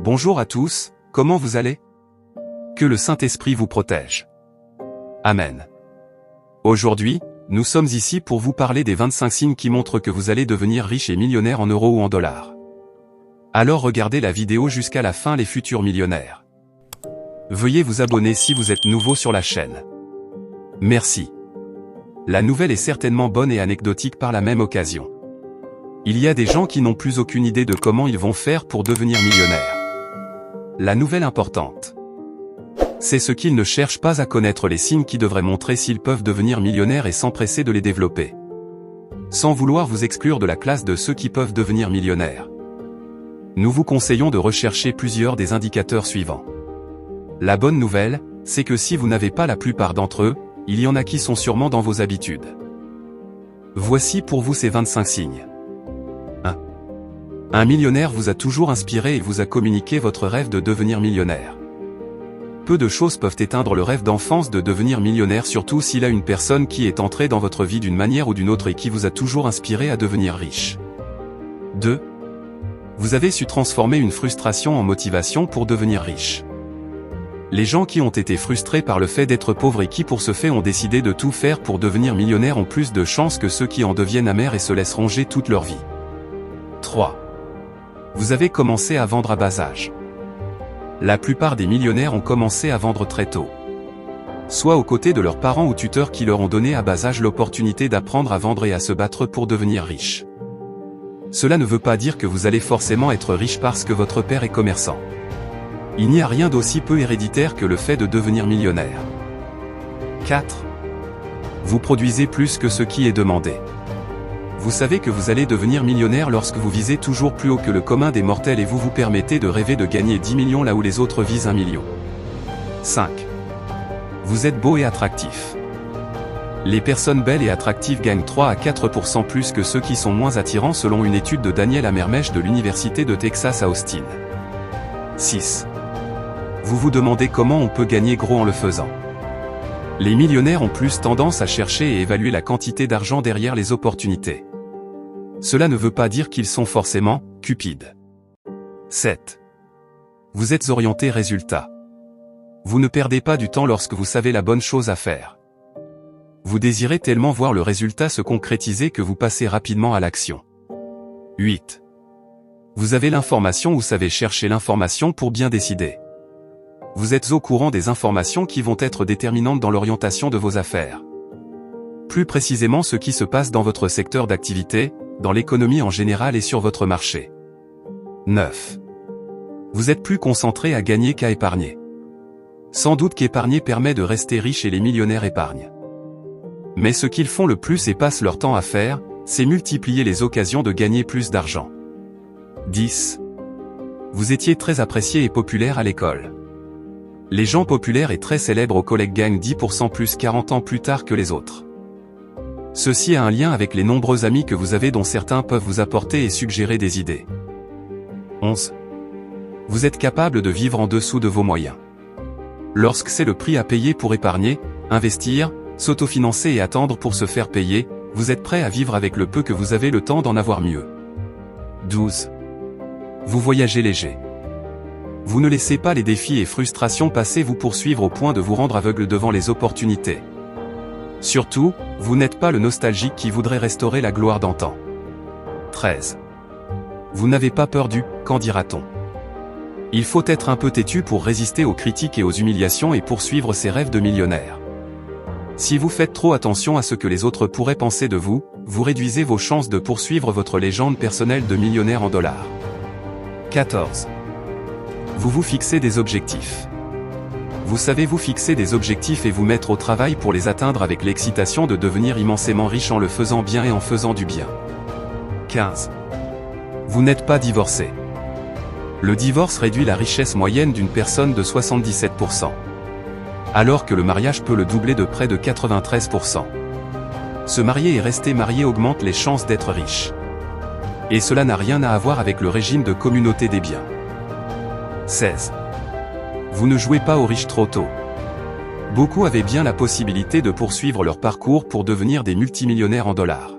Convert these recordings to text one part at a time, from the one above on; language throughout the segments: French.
Bonjour à tous, comment vous allez? Que le Saint-Esprit vous protège. Amen. Aujourd'hui, nous sommes ici pour vous parler des 25 signes qui montrent que vous allez devenir riche et millionnaire en euros ou en dollars. Alors regardez la vidéo jusqu'à la fin les futurs millionnaires. Veuillez vous abonner si vous êtes nouveau sur la chaîne. Merci. La nouvelle est certainement bonne et anecdotique par la même occasion. Il y a des gens qui n'ont plus aucune idée de comment ils vont faire pour devenir millionnaires. La nouvelle importante, c'est ce qu'ils ne cherchent pas à connaître les signes qui devraient montrer s'ils peuvent devenir millionnaires et s'empresser de les développer. Sans vouloir vous exclure de la classe de ceux qui peuvent devenir millionnaires, nous vous conseillons de rechercher plusieurs des indicateurs suivants. La bonne nouvelle, c'est que si vous n'avez pas la plupart d'entre eux, il y en a qui sont sûrement dans vos habitudes. Voici pour vous ces 25 signes. 1. Un millionnaire vous a toujours inspiré et vous a communiqué votre rêve de devenir millionnaire. Peu de choses peuvent éteindre le rêve d'enfance de devenir millionnaire, surtout s'il a une personne qui est entrée dans votre vie d'une manière ou d'une autre et qui vous a toujours inspiré à devenir riche. 2. Vous avez su transformer une frustration en motivation pour devenir riche. Les gens qui ont été frustrés par le fait d'être pauvres et qui pour ce fait ont décidé de tout faire pour devenir millionnaires ont plus de chances que ceux qui en deviennent amers et se laissent ronger toute leur vie. 3. Vous avez commencé à vendre à bas âge. La plupart des millionnaires ont commencé à vendre très tôt. Soit aux côtés de leurs parents ou tuteurs qui leur ont donné à bas âge l'opportunité d'apprendre à vendre et à se battre pour devenir riches. Cela ne veut pas dire que vous allez forcément être riche parce que votre père est commerçant. Il n'y a rien d'aussi peu héréditaire que le fait de devenir millionnaire. 4. Vous produisez plus que ce qui est demandé. Vous savez que vous allez devenir millionnaire lorsque vous visez toujours plus haut que le commun des mortels et vous vous permettez de rêver de gagner 10 millions là où les autres visent 1 million. 5. Vous êtes beau et attractif. Les personnes belles et attractives gagnent 3 à 4% plus que ceux qui sont moins attirants selon une étude de Daniel Amermech de l'Université de Texas à Austin. 6. Vous vous demandez comment on peut gagner gros en le faisant. Les millionnaires ont plus tendance à chercher et évaluer la quantité d'argent derrière les opportunités. Cela ne veut pas dire qu'ils sont forcément cupides. 7. Vous êtes orienté résultat. Vous ne perdez pas du temps lorsque vous savez la bonne chose à faire. Vous désirez tellement voir le résultat se concrétiser que vous passez rapidement à l'action. 8. Vous avez l'information ou savez chercher l'information pour bien décider. Vous êtes au courant des informations qui vont être déterminantes dans l'orientation de vos affaires. Plus précisément ce qui se passe dans votre secteur d'activité, dans l'économie en général et sur votre marché. 9. Vous êtes plus concentré à gagner qu'à épargner. Sans doute qu'épargner permet de rester riche et les millionnaires épargnent. Mais ce qu'ils font le plus et passent leur temps à faire, c'est multiplier les occasions de gagner plus d'argent. 10. Vous étiez très apprécié et populaire à l'école. Les gens populaires et très célèbres au collège gagnent 10% plus 40 ans plus tard que les autres. Ceci a un lien avec les nombreux amis que vous avez dont certains peuvent vous apporter et suggérer des idées. 11. Vous êtes capable de vivre en dessous de vos moyens. Lorsque c'est le prix à payer pour épargner, investir, s'autofinancer et attendre pour se faire payer, vous êtes prêt à vivre avec le peu que vous avez le temps d'en avoir mieux. 12. Vous voyagez léger. Vous ne laissez pas les défis et frustrations passés vous poursuivre au point de vous rendre aveugle devant les opportunités. Surtout, vous n'êtes pas le nostalgique qui voudrait restaurer la gloire d'antan. 13. Vous n'avez pas peur du « qu'en dira-t-on ». Il faut être un peu têtu pour résister aux critiques et aux humiliations et poursuivre ses rêves de millionnaire. Si vous faites trop attention à ce que les autres pourraient penser de vous, vous réduisez vos chances de poursuivre votre légende personnelle de millionnaire en dollars. 14. Vous vous fixez des objectifs. Vous savez vous fixer des objectifs et vous mettre au travail pour les atteindre avec l'excitation de devenir immensément riche en le faisant bien et en faisant du bien. 15. Vous n'êtes pas divorcé. Le divorce réduit la richesse moyenne d'une personne de 77%. Alors que le mariage peut le doubler de près de 93%. Se marier et rester marié augmente les chances d'être riche. Et cela n'a rien à voir avec le régime de communauté des biens. 16. Vous ne jouez pas aux riches trop tôt. Beaucoup avaient bien la possibilité de poursuivre leur parcours pour devenir des multimillionnaires en dollars.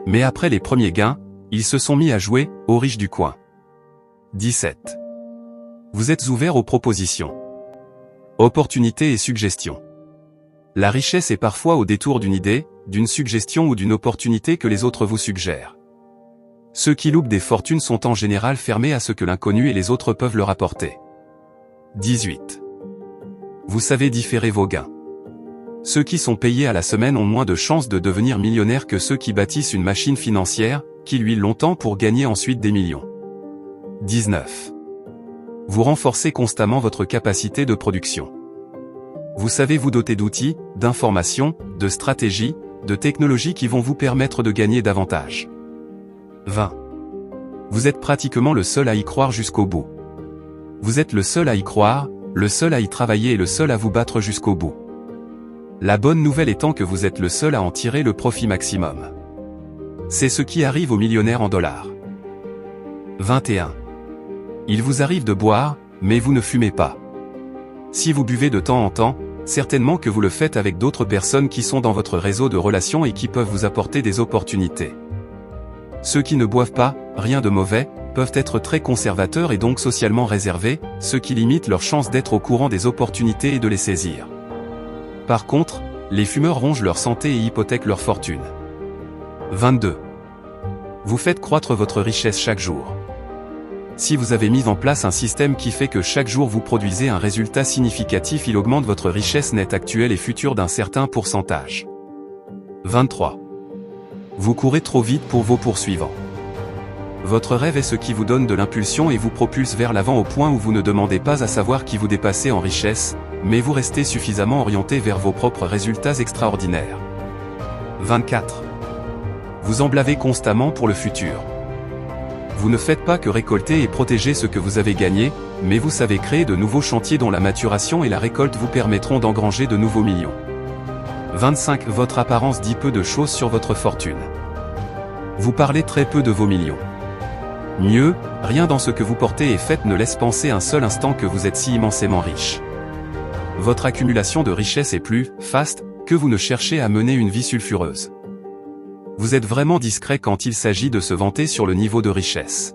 Mais après les premiers gains, ils se sont mis à jouer aux riches du coin. 17. Vous êtes ouvert aux propositions, opportunités et suggestions. La richesse est parfois au détour d'une idée, d'une suggestion ou d'une opportunité que les autres vous suggèrent. Ceux qui loupent des fortunes sont en général fermés à ce que l'inconnu et les autres peuvent leur apporter. 18. Vous savez différer vos gains. Ceux qui sont payés à la semaine ont moins de chances de devenir millionnaires que ceux qui bâtissent une machine financière, qui l'huilent longtemps pour gagner ensuite des millions. 19. Vous renforcez constamment votre capacité de production. Vous savez vous doter d'outils, d'informations, de stratégies, de technologies qui vont vous permettre de gagner davantage. 20. Vous êtes pratiquement le seul à y croire jusqu'au bout. Vous êtes le seul à y croire, le seul à y travailler et le seul à vous battre jusqu'au bout. La bonne nouvelle étant que vous êtes le seul à en tirer le profit maximum. C'est ce qui arrive aux millionnaires en dollars. 21. Il vous arrive de boire, mais vous ne fumez pas. Si vous buvez de temps en temps, certainement que vous le faites avec d'autres personnes qui sont dans votre réseau de relations et qui peuvent vous apporter des opportunités. Ceux qui ne boivent pas, rien de mauvais, peuvent être très conservateurs et donc socialement réservés, ce qui limite leur chance d'être au courant des opportunités et de les saisir. Par contre, les fumeurs rongent leur santé et hypothèquent leur fortune. 22. Vous faites croître votre richesse chaque jour. Si vous avez mis en place un système qui fait que chaque jour vous produisez un résultat significatif, il augmente votre richesse nette actuelle et future d'un certain pourcentage. 23. Vous courez trop vite pour vos poursuivants. Votre rêve est ce qui vous donne de l'impulsion et vous propulse vers l'avant au point où vous ne demandez pas à savoir qui vous dépassez en richesse, mais vous restez suffisamment orienté vers vos propres résultats extraordinaires. 24. Vous emblavez constamment pour le futur. Vous ne faites pas que récolter et protéger ce que vous avez gagné, mais vous savez créer de nouveaux chantiers dont la maturation et la récolte vous permettront d'engranger de nouveaux millions. 25. Votre apparence dit peu de choses sur votre fortune. Vous parlez très peu de vos millions. Mieux, rien dans ce que vous portez et faites ne laisse penser un seul instant que vous êtes si immensément riche. Votre accumulation de richesse est plus faste que vous ne cherchez à mener une vie sulfureuse. Vous êtes vraiment discret quand il s'agit de se vanter sur le niveau de richesse.